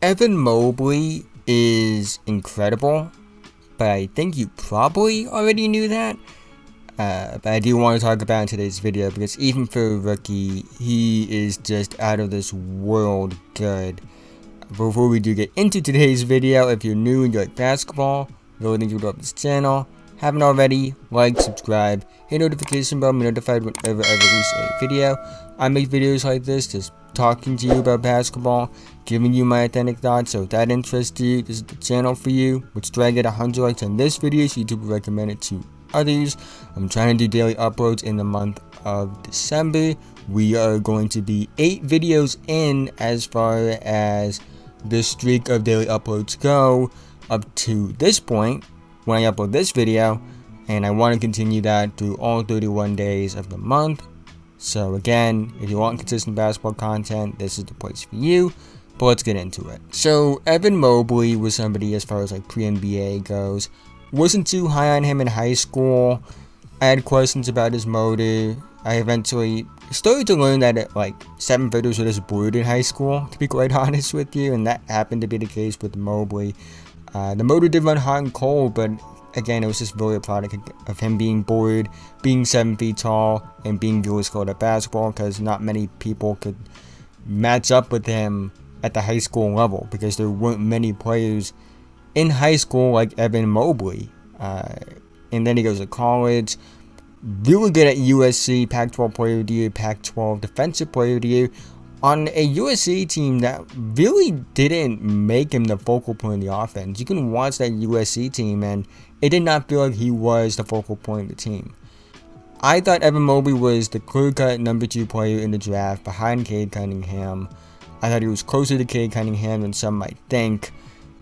Evan Mobley is incredible, but I think you probably already knew that. But I do want to talk about in today's video because even for a rookie, he is just out of this world good. Before we do get into today's video, if you're new and you like basketball, really think you would love this channel. Haven't already, like, subscribe, hit notification bell, be notified whenever I release a video. I make videos like this, just talking to you about basketball, giving you my authentic thoughts. So if that interests you, this is the channel for you. Let's try to get 100 likes on this video so YouTube will recommend it to others. I'm trying to do daily uploads in the month of December. We are going to be 8 videos in as far as the streak of daily uploads go up to this point when I upload this video, and I want to continue that through all 31 days of the month. So again, if you want consistent basketball content, this is the place for you. But let's get into it. So Evan Mobley was somebody, as far as like pre-NBA goes, wasn't too high on him in high school. I had questions about his motor. I eventually started to learn that like 7-footers were just bored in high school, to be quite honest with you, and that happened to be the case with Mobley. The motor did run hot and cold, but again, it was just really a product of him being bored, being 7 feet tall, and being really skilled at basketball, because not many people could match up with him at the high school level, because there weren't many players in high school like Evan Mobley. And then he goes to college, really good at USC, Pac-12 Player of the Year, Pac-12 Defensive Player of the Year, on a USC team that really didn't make him the focal point of the offense. You can watch that USC team, and it did not feel like he was the focal point of the team. I thought Evan Mobley was the clear-cut number 2 player in the draft behind Cade Cunningham. I thought he was closer to Cade Cunningham than some might think.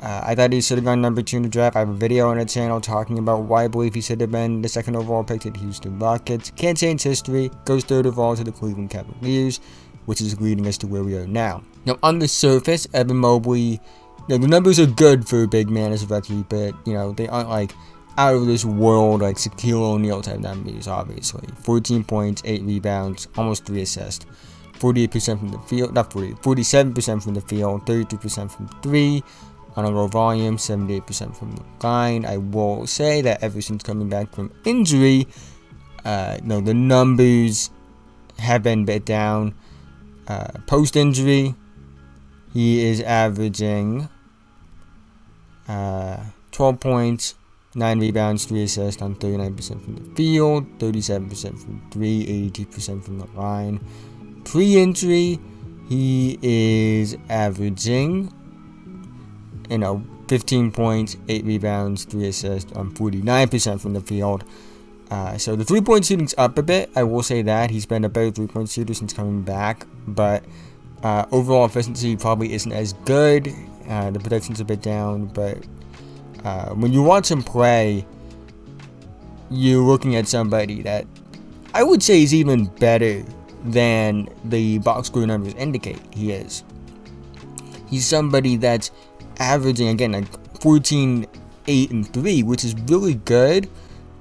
I thought he should have gone number 2 in the draft. I have a video on the channel talking about why I believe he should have been the 2nd overall pick to the Houston Rockets. Can't change history. Goes 3rd overall to the Cleveland Cavaliers, which is leading us to where we are now. Now, on the surface, Evan Mobley, the numbers are good for a big man as a rookie, but, they aren't, like, out of this world, like, Shaquille O'Neal type numbers, obviously. 14 points, 8 rebounds, almost 3 assists. 48% from the field, 47% from the field, 32% from 3, on a low volume, 78% from the line. I will say that ever since coming back from injury, the numbers have been bit down. Post-injury, he is averaging 12 points, 9 rebounds, 3 assists on 39% from the field, 37% from 3, 82% from the line. Pre-injury, he is averaging, 15 points, 8 rebounds, 3 assists on 49% from the field. So the 3-point shooting's up a bit. I will say that he's been a better 3-point shooter since coming back, but overall efficiency probably isn't as good. The production's a bit down, but when you watch him play, you're looking at somebody that I would say is even better than the box score numbers indicate he is. He's somebody that's averaging, again, like 14, 8, and 3, which is really good.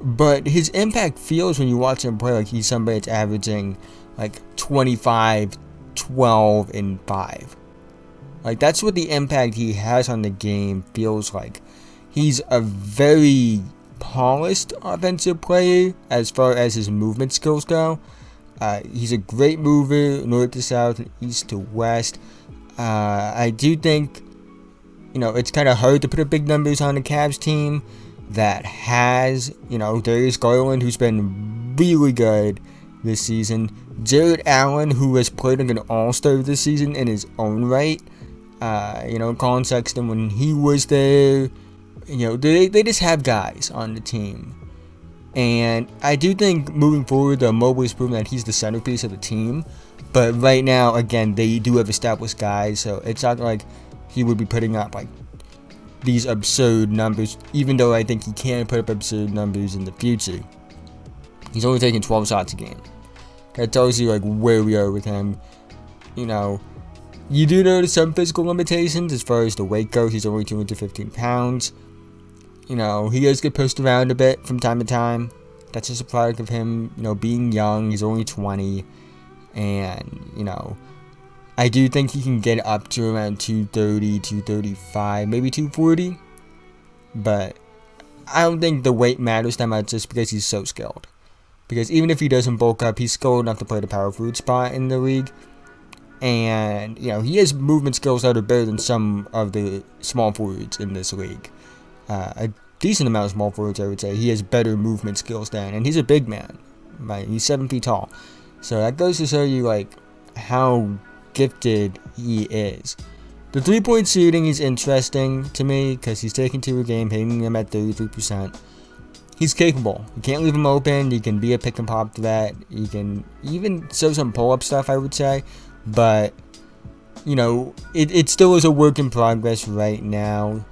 But his impact feels when you watch him play like he's somebody that's averaging like 25, 12, and 5. Like, that's what the impact he has on the game feels like. He's a very polished offensive player as far as his movement skills go. He's a great mover, north to south and east to west. I do think, it's kind of hard to put up big numbers on the Cavs team that has, Darius Garland, who's been really good this season. Jared Allen, who has played like an all-star this season in his own right. Colin Sexton, when he was there, they just have guys on the team. And I do think moving forward, Mobley's proven that he's the centerpiece of the team. But right now, again, they do have established guys, so it's not like he would be putting up like these absurd numbers, even though I think he can put up absurd numbers in the future. He's only taking 12 shots a game. That tells you like where we are with him. You do notice some physical limitations as far as the weight goes. He's only 215 pounds. He does get pushed around a bit from time to time. That's just a product of him, being young. He's only 20. And, I do think he can get up to around 230, 235, maybe 240. But I don't think the weight matters that much just because he's so skilled. Because even if he doesn't bulk up, he's skilled enough to play the power forward spot in the league. And, you know, he has movement skills that are better than some of the small forwards in this league. A decent amount of small forwards, I would say. He has better movement skills than. And he's a big man. Right? He's 7 feet tall. So that goes to show you, like, how gifted he is. The 3-point shooting is interesting to me because he's taking 2 a game, hitting them at 33%. He's capable. You can't leave him open. He can be a pick and pop threat. He can even show some pull-up stuff, I would say. But, you know, it still is a work in progress right now.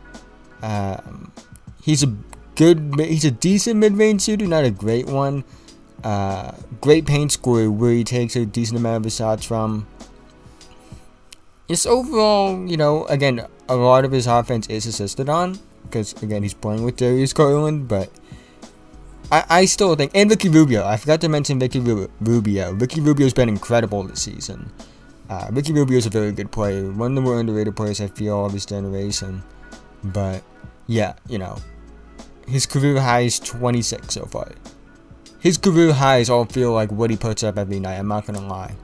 He's a decent mid-range shooter, not a great one. Great paint scorer where he takes a decent amount of his shots from. Just overall, you know, again, a lot of his offense is assisted on. Because, again, he's playing with Darius Garland. But I still think, and Ricky Rubio. I forgot to mention Ricky Rubio. Ricky Rubio's been incredible this season. Ricky Rubio's a very good player. One of the more underrated players, I feel, of his generation. But, yeah, you know, his career high is 26 so far. His career highs all feel like what he puts up every night, I'm not gonna lie.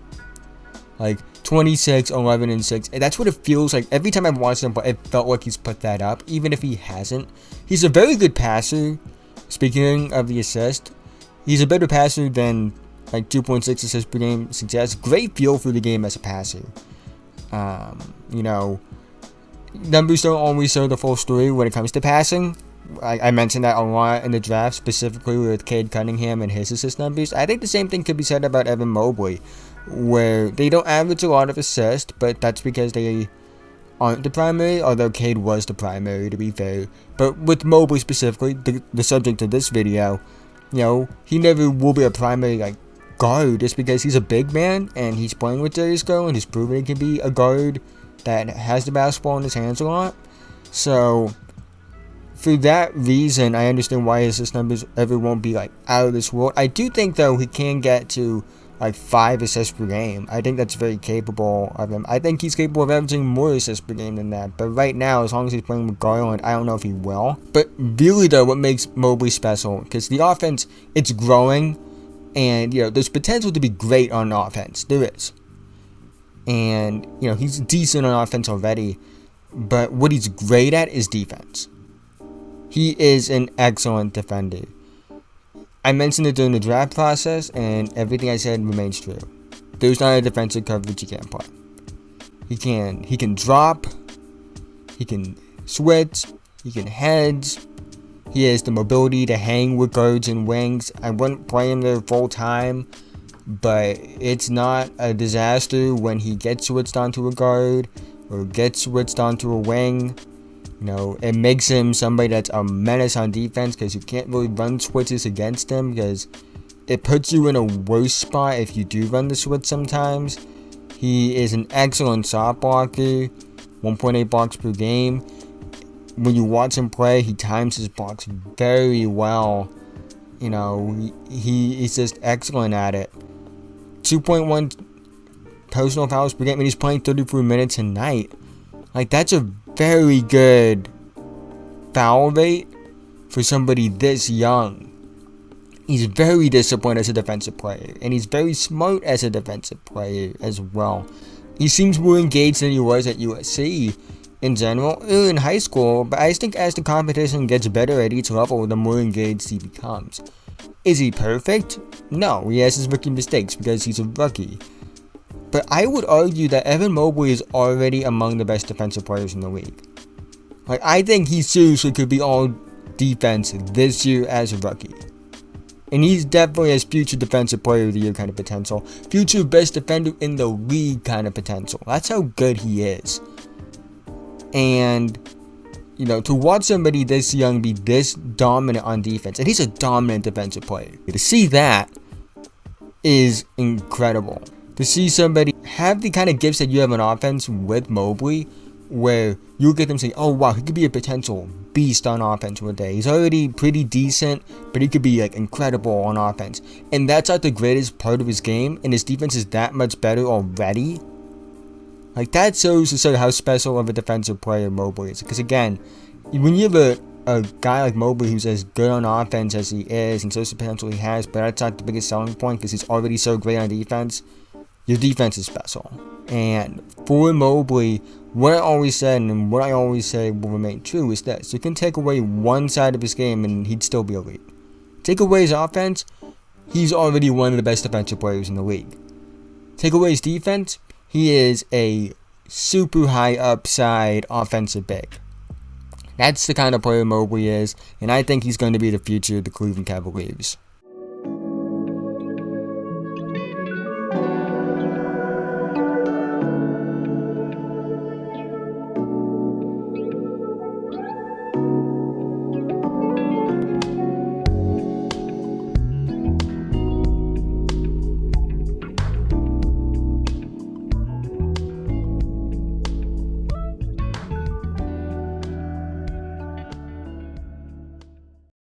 Like, 26, 11, and 6. And that's what it feels like. Every time I've watched him, it felt like he's put that up, even if he hasn't. He's a very good passer. Speaking of the assist, he's a better passer than, like, 2.6 assists per game suggests. Great feel for the game as a passer. You know, numbers don't always show the full story when it comes to passing. I mentioned that a lot in the draft, specifically with Cade Cunningham and his assist numbers. I think the same thing could be said about Evan Mobley, where they don't average a lot of assists, but that's because they aren't the primary, although Cade was the primary, to be fair. But with Mobley specifically, the subject of this video, you know, he never will be a primary, like, guard just because he's a big man and he's playing with Darius Garland, who's proven he can be a guard that has the basketball in his hands a lot. So for that reason, I understand why his assist numbers ever won't be, like, out of this world. I do think, though, he can get to, like, 5 assists per game. I think that's very capable of him. I think he's capable of averaging more assists per game than that. But right now, as long as he's playing with Garland, I don't know if he will. But really, though, what makes Mobley special, because the offense, it's growing. And, you know, there's potential to be great on offense. There is. And, you know, he's decent on offense already. But what he's great at is defense. He is an excellent defender. I mentioned it during the draft process, and everything I said remains true. There's not a defensive coverage he can't play. He can drop, he can switch, he can hedge. He has the mobility to hang with guards and wings. I wouldn't play him there full time, but it's not a disaster when he gets switched onto a guard or gets switched onto a wing. You know, it makes him somebody that's a menace on defense because you can't really run switches against him because it puts you in a worse spot if you do run the switch sometimes. He is an excellent shot blocker, 1.8 blocks per game. When you watch him play, he times his blocks very well. You know, he is just excellent at it. 2.1 personal fouls per game, and he's playing 34 minutes a night. Like, that's a very good foul rate for somebody this young. He's very disciplined as a defensive player, and he's very smart as a defensive player as well. He seems more engaged than he was at USC in general, or in high school, but I think as the competition gets better at each level, the more engaged he becomes. Is he perfect? No, he has his rookie mistakes because he's a rookie. But I would argue that Evan Mobley is already among the best defensive players in the league. Like, I think he seriously could be all defense this year as a rookie. And he's definitely has future defensive player of the year kind of potential. Future best defender in the league kind of potential. That's how good he is. And, you know, to watch somebody this young be this dominant on defense, and he's a dominant defensive player. To see that is incredible. To see somebody have the kind of gifts that you have on offense with Mobley, where you get them saying, oh wow, he could be a potential beast on offense one day. He's already pretty decent, but he could be like incredible on offense. And that's not the greatest part of his game, and his defense is that much better already. Like, that shows to show how special of a defensive player Mobley is. Because again, when you have a guy like Mobley who's as good on offense as he is and shows the potential he has, but that's not the biggest selling point because he's already so great on defense, your defense is special. And for Mobley, what I always said and what I always say will remain true is this: you can take away one side of his game and he'd still be elite. Take away his offense, he's already one of the best defensive players in the league. Take away his defense, he is a super high upside offensive big. That's the kind of player Mobley is, and I think he's going to be the future of the Cleveland Cavaliers.